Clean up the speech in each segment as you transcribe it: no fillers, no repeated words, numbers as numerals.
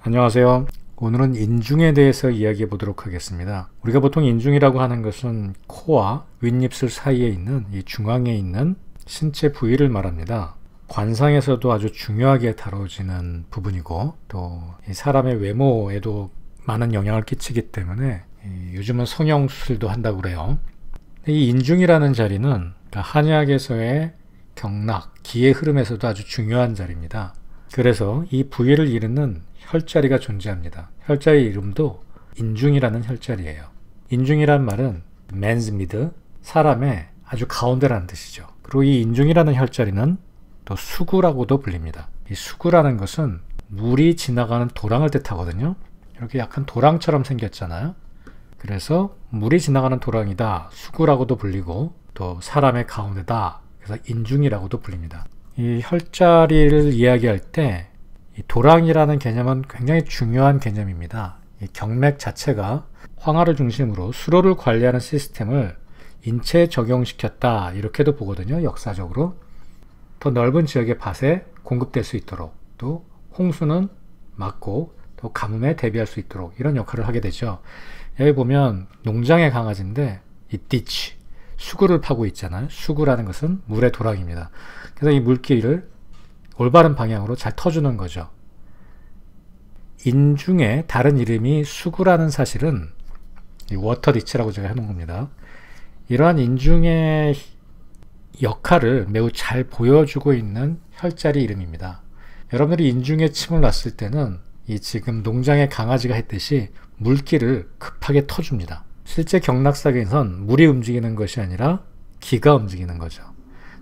안녕하세요. 오늘은 인중에 대해서 이야기해 보도록 하겠습니다. 우리가 보통 인중이라고 하는 것은 코와 윗입술 사이에 있는 이 중앙에 있는 신체 부위를 말합니다. 관상에서도 아주 중요하게 다뤄지는 부분이고 또 이 사람의 외모에도 많은 영향을 끼치기 때문에 요즘은 성형수술도 한다고 그래요. 이 인중이라는 자리는 그러니까 한의학에서의 경락, 기의 흐름에서도 아주 중요한 자리입니다. 그래서 이 부위를 이루는 혈자리가 존재합니다. 혈자리 이름도 인중이라는 혈자리예요. 인중이란 말은 man's mid, 사람의 아주 가운데라는 뜻이죠. 그리고 이 인중이라는 혈자리는 또 수구라고도 불립니다. 이 수구라는 것은 물이 지나가는 도랑을 뜻하거든요. 이렇게 약간 도랑처럼 생겼잖아요. 그래서 물이 지나가는 도랑이다, 수구라고도 불리고 또 사람의 가운데다, 그래서 인중이라고도 불립니다. 이 혈자리를 이야기할 때 이 도랑이라는 개념은 굉장히 중요한 개념입니다. 이 경맥 자체가 황하를 중심으로 수로를 관리하는 시스템을 인체에 적용시켰다 이렇게도 보거든요. 역사적으로 더 넓은 지역의 밭에 공급될 수 있도록, 또 홍수는 막고 또 가뭄에 대비할 수 있도록 이런 역할을 하게 되죠. 여기 보면 농장의 강아지인데 이 ditch, 수구를 파고 있잖아요. 수구라는 것은 물의 도랑입니다. 그래서 이 물길을 올바른 방향으로 잘 터주는 거죠. 인중의 다른 이름이 수구라는 사실은 이 워터 디치라고 제가 해놓은 겁니다. 이러한 인중의 역할을 매우 잘 보여주고 있는 혈자리 이름입니다. 여러분들이 인중에 침을 놨을 때는 이 지금 농장의 강아지가 했듯이 물길을 급하게 터줍니다. 실제 경락사에선 물이 움직이는 것이 아니라 기가 움직이는 거죠.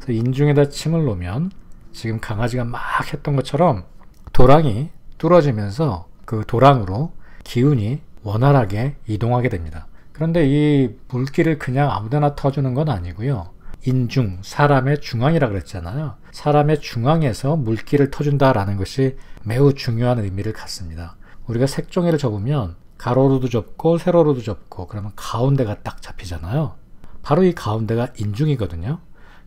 그래서 인중에다 침을 놓으면 지금 강아지가 막 했던 것처럼 도랑이 뚫어지면서 그 도랑으로 기운이 원활하게 이동하게 됩니다. 그런데 이 물길을 그냥 아무데나 터주는 건 아니고요. 인중, 사람의 중앙이라 그랬잖아요. 사람의 중앙에서 물길을 터준다라는 것이 매우 중요한 의미를 갖습니다. 우리가 색종이를 접으면 가로로도 접고 세로로도 접고 그러면 가운데가 딱 잡히잖아요. 바로 이 가운데가 인중이거든요.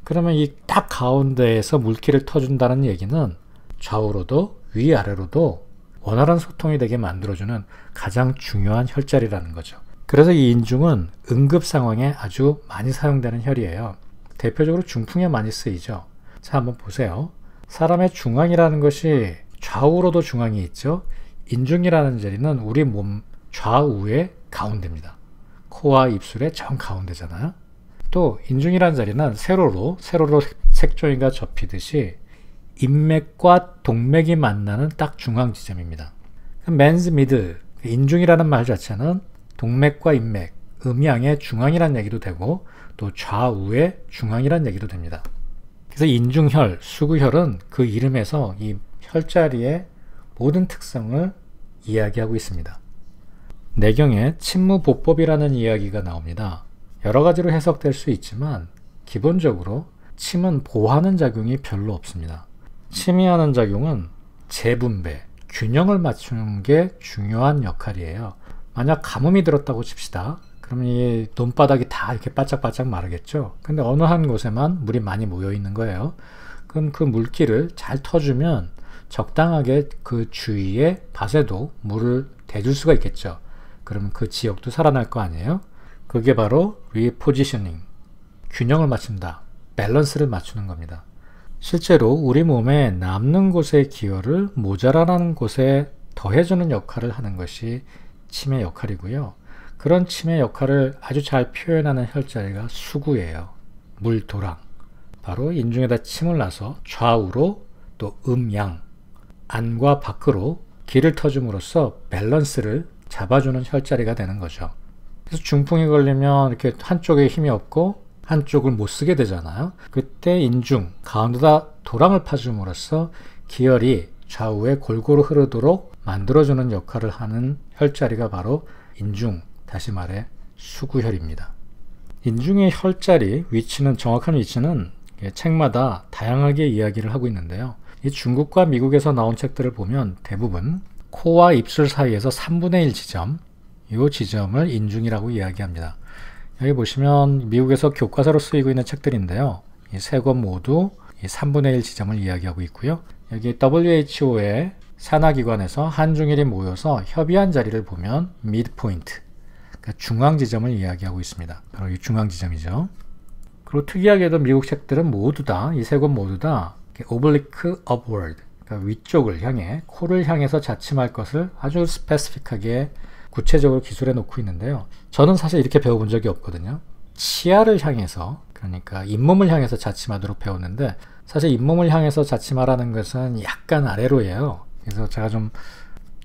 그러면 이 딱 가운데에서 물길을 터준다는 얘기는 좌우로도 위아래로도 원활한 소통이 되게 만들어주는 가장 중요한 혈자리라는 거죠. 그래서 이 인중은 응급 상황에 아주 많이 사용되는 혈이에요. 대표적으로 중풍에 많이 쓰이죠. 자, 한번 보세요. 사람의 중앙이라는 것이 좌우로도 중앙이 있죠. 인중이라는 자리는 우리 몸 좌우의 가운데입니다. 코와 입술의 정 가운데잖아요. 또 인중이라는 자리는 세로로 색종이가 접히듯이 인맥과 동맥이 만나는 딱 중앙 지점입니다. man's mid, 인중이라는 말 자체는 동맥과 인맥, 음양의 중앙이라는 얘기도 되고 또 좌우의 중앙이라는 얘기도 됩니다. 그래서 인중혈, 수구혈은 그 이름에서 이 혈자리의 모든 특성을 이야기하고 있습니다. 내경에 침무보법이라는 이야기가 나옵니다. 여러 가지로 해석될 수 있지만 기본적으로 침은 보하는 작용이 별로 없습니다. 침이 하는 작용은 재분배, 균형을 맞추는 게 중요한 역할이에요. 만약 가뭄이 들었다고 칩시다. 그러면 이 논바닥이 다 이렇게 바짝바짝 마르겠죠. 근데 어느 한 곳에만 물이 많이 모여 있는 거예요. 그럼 그 물기를 잘 터주면 적당하게 그 주위의 밭에도 물을 대줄 수가 있겠죠. 그러면 그 지역도 살아날 거 아니에요? 그게 바로 리포지셔닝, 균형을 맞춘다, 밸런스를 맞추는 겁니다. 실제로 우리 몸에 남는 곳의 기혈을 모자라는 곳에 더해주는 역할을 하는 것이 침의 역할이고요. 그런 침의 역할을 아주 잘 표현하는 혈자리가 수구예요. 물도랑. 바로 인중에다 침을 놔서 좌우로 또 음양, 안과 밖으로 기를 터줌으로써 밸런스를 잡아주는 혈자리가 되는 거죠. 그래서 중풍이 걸리면 이렇게 한쪽에 힘이 없고 한쪽을 못 쓰게 되잖아요. 그때 인중, 가운데다 도랑을 파줌으로써 기혈이 좌우에 골고루 흐르도록 만들어주는 역할을 하는 혈자리가 바로 인중, 다시 말해 수구혈입니다. 인중의 혈자리 위치는, 정확한 위치는 책마다 다양하게 이야기를 하고 있는데요. 이 중국과 미국에서 나온 책들을 보면 대부분 코와 입술 사이에서 3분의 1 지점, 이 지점을 인중이라고 이야기합니다. 여기 보시면 미국에서 교과서로 쓰이고 있는 책들인데요. 이 세 권 모두 이 3분의 1 지점을 이야기하고 있고요. 여기 WHO의 산하기관에서 한중일이 모여서 협의한 자리를 보면 midpoint, 그러니까 중앙 지점을 이야기하고 있습니다. 바로 이 중앙 지점이죠. 그리고 특이하게도 미국 책들은 모두 다, 이 세 권 모두 다 oblique upward, 그러니까 위쪽을 향해, 코를 향해서 자침할 것을 아주 스페시픽하게 구체적으로 기술해 놓고 있는데요. 저는 사실 이렇게 배워본 적이 없거든요. 치아를 향해서, 그러니까 잇몸을 향해서 자침하도록 배웠는데, 사실 잇몸을 향해서 자침하라는 것은 약간 아래로예요. 그래서 제가 좀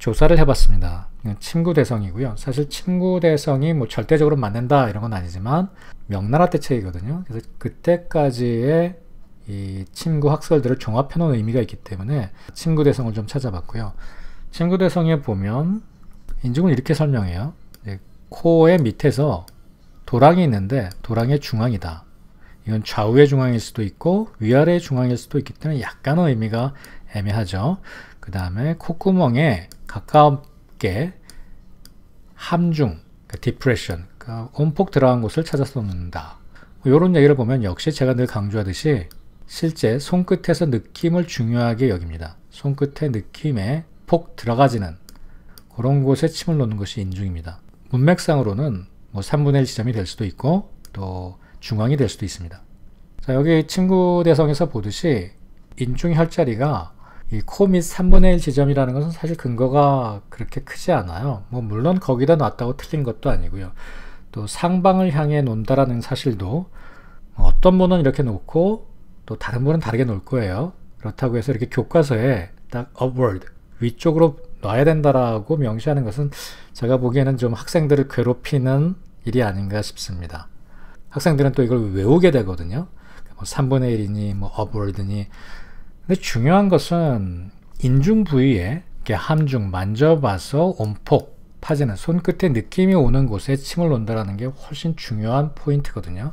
조사를 해봤습니다. 침구대성이고요. 사실 침구대성이 뭐 절대적으로 맞는다 이런 건 아니지만 명나라 때 책이거든요. 그래서 그때까지의 이 침구 학설들을 종합해 놓은 의미가 있기 때문에 침구대성을 좀 찾아봤고요. 침구대성에 보면 인중을 이렇게 설명해요. 코의 밑에서 도랑이 있는데 도랑의 중앙이다. 이건 좌우의 중앙일 수도 있고 위아래의 중앙일 수도 있기 때문에 약간의 의미가 애매하죠. 그 다음에 콧구멍에 가깝게 함중, 그러니까 depression, 그러니까 온폭 들어간 곳을 찾아서 놓는다. 이런 얘기를 보면 역시 제가 늘 강조하듯이 실제 손끝에서 느낌을 중요하게 여깁니다. 손끝의 느낌에 폭 들어가지는 그런 곳에 침을 놓는 것이 인중입니다. 문맥상으로는 뭐 3분의 1 지점이 될 수도 있고 또 중앙이 될 수도 있습니다. 자, 여기 침구대성에서 보듯이 인중 혈자리가 이 코 밑 3분의 1 지점이라는 것은 사실 근거가 그렇게 크지 않아요. 뭐 물론 거기다 놨다고 틀린 것도 아니고요. 또 상방을 향해 놓는다라는 사실도 어떤 분은 이렇게 놓고 또 다른 분은 다르게 놓을 거예요. 그렇다고 해서 이렇게 교과서에 딱 upward, 위쪽으로 놔야 된다라고 명시하는 것은 제가 보기에는 좀 학생들을 괴롭히는 일이 아닌가 싶습니다. 학생들은 또 이걸 외우게 되거든요. 뭐 3분의 1이니 뭐 upward니. 근데 중요한 것은 인중 부위에 이렇게 함중 만져봐서 온폭 파지는 손끝에 느낌이 오는 곳에 침을 놓는다는 게 훨씬 중요한 포인트거든요.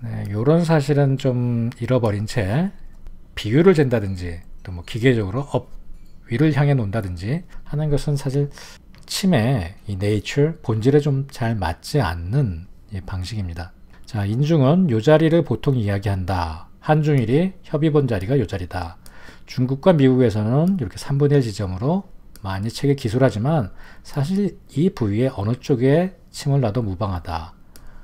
네, 이런 사실은 좀 잃어버린 채 비율을 잰다든지 또 뭐 기계적으로 위를 향해 놓는다든지 하는 것은 사실 침의 이 네이처 본질에 좀 잘 맞지 않는 방식입니다. 자, 인중은 요 자리를 보통 이야기한다. 한중일이 협의 본 자리가 요 자리다. 중국과 미국에서는 이렇게 3분의 1 지점으로 많이 책에 기술하지만 사실 이 부위에 어느 쪽에 침을 놔도 무방하다.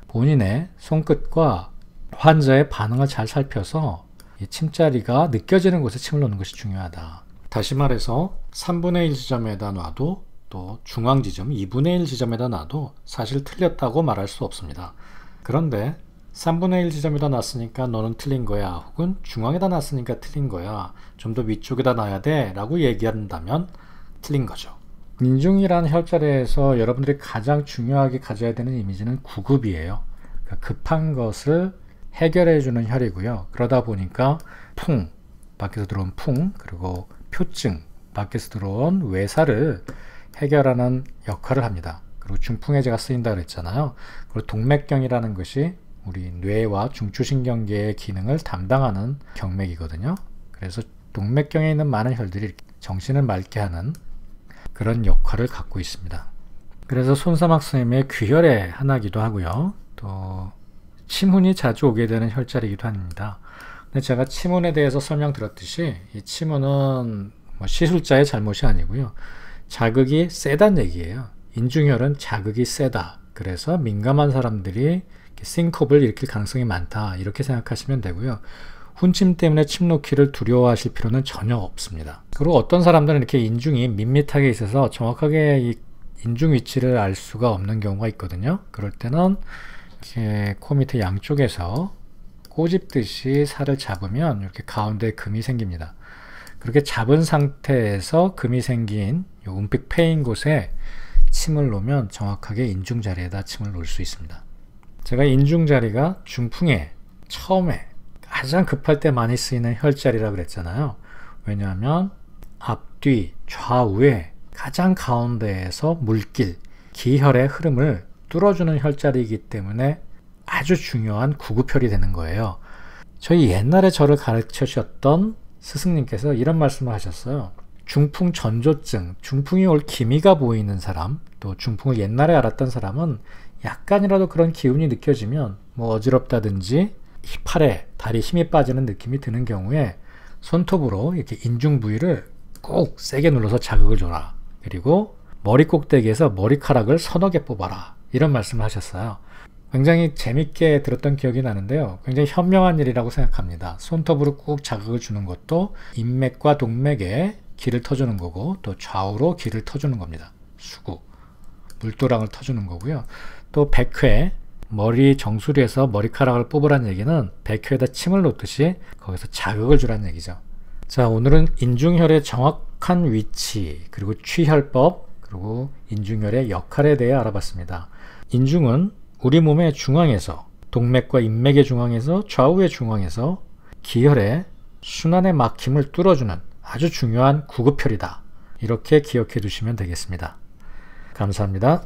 본인의 손끝과 환자의 반응을 잘 살펴서 이 침자리가 느껴지는 곳에 침을 놓는 것이 중요하다. 다시 말해서 3분의 1 지점에다 놔도 또 중앙 지점 2분의 1 지점에다 놔도 사실 틀렸다고 말할 수 없습니다. 그런데 3분의 1 지점에다 놨으니까 너는 틀린 거야, 혹은 중앙에다 놨으니까 틀린 거야, 좀 더 위쪽에다 놔야 돼 라고 얘기한다면 틀린 거죠. 인중이라는 혈자리에서 여러분들이 가장 중요하게 가져야 되는 이미지는 구급이에요. 그러니까 급한 것을 해결해 주는 혈이고요. 그러다 보니까 풍, 밖에서 들어온 풍, 그리고 표증, 밖에서 들어온 외사를 해결하는 역할을 합니다. 그리고 중풍해제가 쓰인다 그랬잖아요. 그리고 동맥경이라는 것이 우리 뇌와 중추신경계의 기능을 담당하는 경맥이거든요. 그래서 동맥경에 있는 많은 혈들이 정신을 맑게 하는 그런 역할을 갖고 있습니다. 그래서 손사막 스님의 귀혈의 하나이기도 하고요. 또 침훈이 자주 오게 되는 혈자리이기도 합니다. 근데 제가 침훈에 대해서 설명드렸듯이 이 침훈은 뭐 시술자의 잘못이 아니고요. 자극이 세단 얘기예요. 인중혈은 자극이 세다. 그래서 민감한 사람들이 싱콥을 일으킬 가능성이 많다. 이렇게 생각하시면 되고요. 훈침 때문에 침 놓기를 두려워하실 필요는 전혀 없습니다. 그리고 어떤 사람들은 이렇게 인중이 밋밋하게 있어서 정확하게 이 인중 위치를 알 수가 없는 경우가 있거든요. 그럴 때는 이렇게 코 밑에 양쪽에서 꼬집듯이 살을 잡으면 이렇게 가운데에 금이 생깁니다. 그렇게 잡은 상태에서 금이 생긴 이 움픽 패인 곳에 침을 놓으면 정확하게 인중 자리에다 침을 놓을 수 있습니다. 제가 인중 자리가 중풍에 처음에 가장 급할 때 많이 쓰이는 혈자리라고 그랬잖아요. 왜냐하면 앞뒤 좌우에 가장 가운데에서 물길, 기혈의 흐름을 뚫어주는 혈자리이기 때문에 아주 중요한 구급혈이 되는 거예요. 저희 옛날에 저를 가르쳐 주셨던 스승님께서 이런 말씀을 하셨어요. 중풍 전조증, 중풍이 올 기미가 보이는 사람, 또 중풍을 옛날에 알았던 사람은 약간이라도 그런 기운이 느껴지면 뭐 어지럽다든지 팔에 다리 힘이 빠지는 느낌이 드는 경우에 손톱으로 이렇게 인중 부위를 꼭 세게 눌러서 자극을 줘라. 그리고 머리 꼭대기에서 머리카락을 서너 개 뽑아라. 이런 말씀을 하셨어요. 굉장히 재밌게 들었던 기억이 나는데요. 굉장히 현명한 일이라고 생각합니다. 손톱으로 꾹 자극을 주는 것도 인맥과 동맥에 기를 터주는 거고, 또 좌우로 기를 터주는 겁니다. 수구, 물도랑을 터주는 거고요. 또 백회, 머리 정수리에서 머리카락을 뽑으라는 얘기는 백회에다 침을 놓듯이 거기서 자극을 주라는 얘기죠. 자, 오늘은 인중혈의 정확한 위치, 그리고 취혈법, 그리고 인중혈의 역할에 대해 알아봤습니다. 인중은 우리 몸의 중앙에서, 동맥과 인맥의 중앙에서, 좌우의 중앙에서 기혈의 순환의 막힘을 뚫어주는 아주 중요한 구급혈이다. 이렇게 기억해 두시면 되겠습니다. 감사합니다.